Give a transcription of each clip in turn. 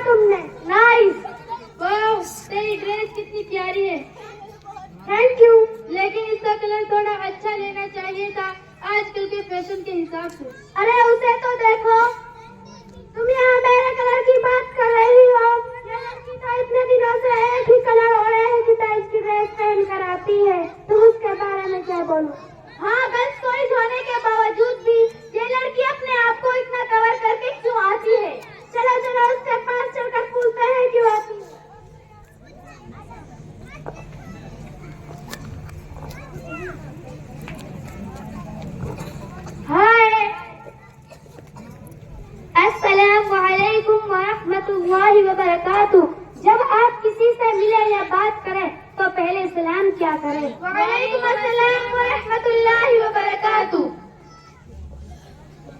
تم نے. نائس. واو تیری ڈریس کتنی پیاری ہے. Thank you. لیکن اس کا کلر تھوڑا اچھا لینا چاہیے تھا آج کل کے فیشن کے حساب سے. ارے اسے تو دیکھو. تم یہاں میرے کلر کی بات کر رہی ہو. یہ لڑکی تو اتنے دنوں سے ایک ہی کلر اور ایک ہی ٹائپ کی ڈریس پہن کر آتی ہے. تم اس کے بارے میں کیا بولو؟ ہاں گرلز کالج ہونے کے باوجود بھی یہ لڑکی اپنے آپ کو اتنا کور کر کے کیوں آتی ہے؟ چلو چلو اس کے پاس چل کر پوچھتے ہیں کیوں آتی ہے. ہائے. السلام علیکم ورحمۃ اللہ وبرکاتہ. جب آپ کسی سے ملیں یا بات کریں تو پہلے سلام کیا کریں؟ وعلیکم السلام ورحمۃ اللہ وبرکاتہ.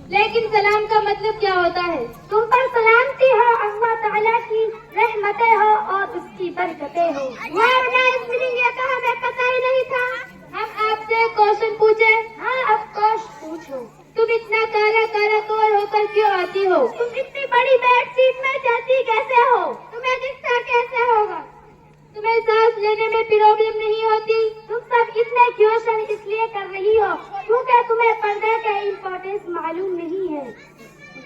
لیکن سلام کا مطلب کیا ہوتا ہے؟ تم پر سلامتی ہو، اللہ تعالیٰ کی رحمتیں ہو اور اس کی برکتیں ہو. یہ تو ہمیں پتہ ہی نہیں تھا. ہم آپ سے کوشچن پوچھے؟ ہاں آف کورس پوچھو. تم اتنا کالا کالا کور ہو کر کیوں آتی ہو؟ تم اتنی بڑی بیڈ شیٹ میں جاتی کیسے ہو؟ تمہیں دکھتا کیسے ہوگا؟ تمہیں سانس لینے میں پرابلم نہیں ہوتی؟ تم سب اتنے کوشچن اس لیے کر رہی ہو کیونکہ تمہیں پردے کا امپورٹینس معلوم نہیں ہے.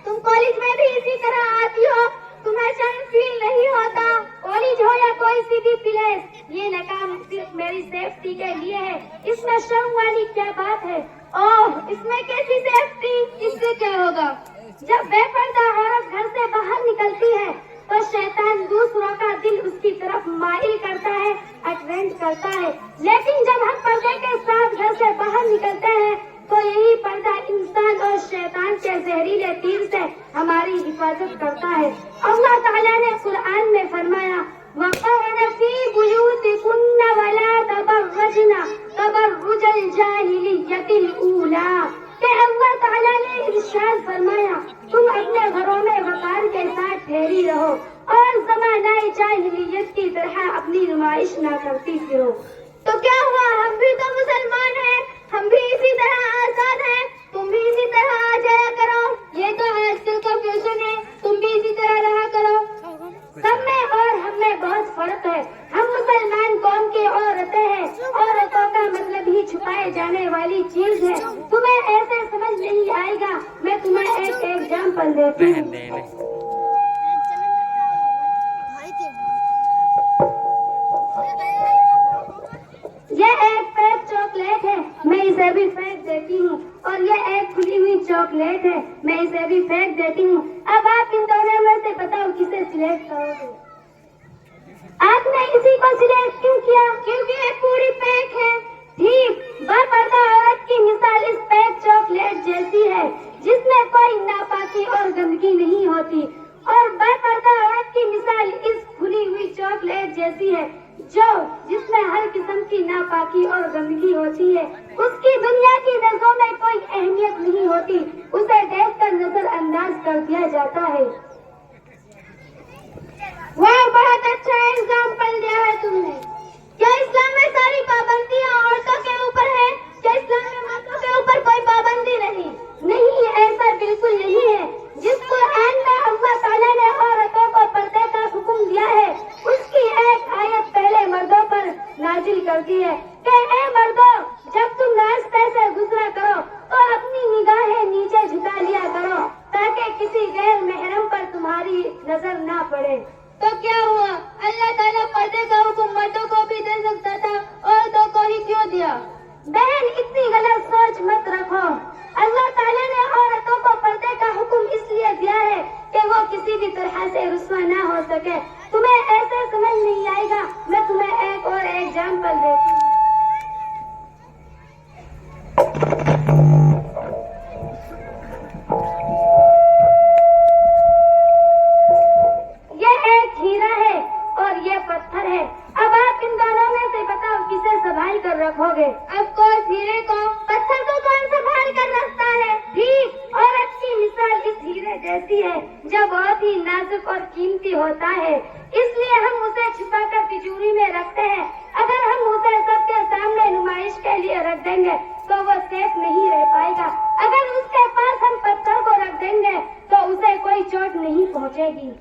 تم کالج میں بھی اسی طرح آتی ہو. تمہیں شرم فیل نہیں ہوتا؟ کالج ہو یا کوئی سی بھی پلیس، یہ نقاب صرف میری سیفٹی کے لیے ہے. اس میں شرم والی کیا بات ہے؟ اوہ اس میں کیسی سیفٹی؟ اس سے کیا ہوگا؟ جب بے پردہ عورت گھر سے باہر نکلتی ہے تو شیطان دوسروں کا دل اس کی طرف مائل کرتا ہے، اٹریکٹ کرتا ہے. لیکن جب ہم پردے کے ساتھ گھر سے باہر نکلتے ہیں تو یہی پردہ انسان اور شیطان کے زہریلے تیر سے ہماری حفاظت کرتا ہے. اللہ تعالیٰ نے قرآن میں فرمایا وَقَرْنَ فِي بُيُوتِكُنَّ وَلَا تَبَرَّجْنَ تَبَرُّجَ الْجَاهِلِيَّةِ الْأُولَىٰ کہ اللہ تعالیٰ نے ارشاد فرمایا تم اپنے گھروں میں وقار کے ساتھ ٹھہری رہو اور زمانہ جاہلیت کی طرح اپنی نمائش نہ کرتی پھرو. تو کیا ہوا؟ ہم بھی تو مسلمان ہیں، ہم بھی اسی طرح آزاد ہیں. تم بھی اسی طرح آ جایا کرو. یہ تو آج کل کا فیشن ہے، تم بھی اسی طرح رہا کرو. سب میں اور ہم میں بہت فرق ہے. ہم مسلمان قوم کی عورتیں ہیں. عورتوں کا مطلب ہی چھپائے جانے والی چیز ہے. تمہیں ایسے سمجھ نہیں آئے گا. میں تمہیں ایک ایگزامپل دیتی ہوں. یہ ایک پیک چاکلیٹ ہے، میں اسے بھی پھینک دیتی ہوں. اور یہ ایک کھلی ہوئی چاکلیٹ ہے، میں اسے بھی پھینک دیتی ہوں. اب آپ ان دونوں میں سے بتاؤ کسے سلیکٹ کرو گے؟ آپ نے اسی کو سلیکٹ کیوں کیا؟ کیونکہ یہ پوری پیک ہے. ٹھیک. باپردہ عورت کی مثال اس پیک چاکلیٹ جیسی ہے جس میں کوئی ناپاکی اور گندگی نہیں ہوتی، اور باپردہ عورت کی مثال اس کھلی ہوئی چاکلیٹ جیسی ہے جس میں ہر قسم کی ناپاکی اور گندگی ہوتی ہے. اس کی دنیا کی نظروں میں کوئی اہمیت نہیں ہوتی، اسے دیکھ کر نظر انداز کر دیا جاتا ہے. وہ بہت اچھا ایگزامپل دیا ہے تم نے. کیا اسلام میں ساری پابندیاں عورتوں کے اوپر ہے؟ کیا اسلام میں مردوں کے اوپر کوئی پابندی نہیں؟ نہیں، ایسا بالکل نہیں ہے. جس قرآن میں اللہ تعالیٰ نے عورتوں کو پردے کا حکم دیا ہے اس کی ایک آیت پہلے مردوں پر نازل کرتی ہے کہ اے مردوں جب تم راستے سے گزرا کرو تو اپنی نگاہیں نیچے جھکا لیا کرو تاکہ کسی غیر محرم پر تمہاری نظر نہ پڑے. تو کیا ہوا؟ اللہ تعالیٰ پردے کا حکم مردوں کو بھی دے سکتا تھا، عورتوں کو ہی کیوں دیا؟ بہن اتنی غلط سوچ مت رکھو. اللہ تعالیٰ نے عورتوں کو پردے کا حکم اس لیے دیا ہے کہ وہ کسی بھی طرح سے رسوا نہ ہو سکے. تمہیں ایسے سمجھ نہیں آئے گا. میں تمہیں ایک اور ایگزامپل دیتی ہوں. یہ ایک ہیرا ہے اور یہ پتھر ہے. اب آپ ان دونوں میں سے بتاؤ کسے سنبھال کر رکھو گے؟ اب کورس ہیرے کو. پتھر کو کون سنبھال کر رکھتا ہے؟ ٹھیک. عورت کی مثال اس ہیرے جیسی ہے جو بہت ہی نازک اور قیمتی ہوتا ہے، اس لیے ہم اسے چھپا کر تجوری میں رکھتے ہیں. اگر ہم اسے سب کے سامنے نمائش کے لیے رکھ دیں گے تو وہ سیف نہیں رہ پائے گا. اگر اس کے پاس ہم پتھر کو رکھ دیں گے تو اسے کوئی چوٹ نہیں پہنچے گی.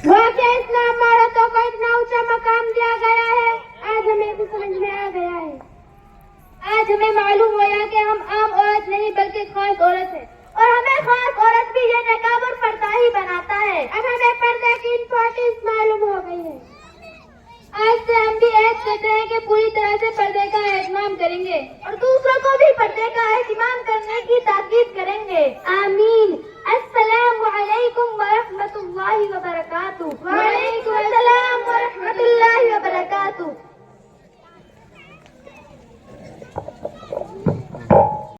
واقعہ اسلام عورتوں کو اتنا اونچا مقام دیا گیا ہے، آج ہمیں بھی سمجھ میں آ گیا ہے۔ آج ہمیں معلوم ہوا کہ ہم عام عورت نہیں بلکہ خاص عورت ہیں، اور ہمیں خاص عورت بھی یہ نقاب اور پردہ ہی بناتا ہے۔ اب ہمیں پردے کی امپورٹینس معلوم ہو گئی ہے۔ آج سے ہم بھی عہد کرتے ہیں کہ پوری طرح سے پردے کا اہتمام کریں گے اور دوسروں کو بھی پردے کا اہتمام کرنے کی تاکید کریں گے۔ آمین۔ السلام علیکم ورحمۃ اللہ وبرکاتہ۔ وعلیکم السلام ورحمۃ اللہ وبرکاتہ۔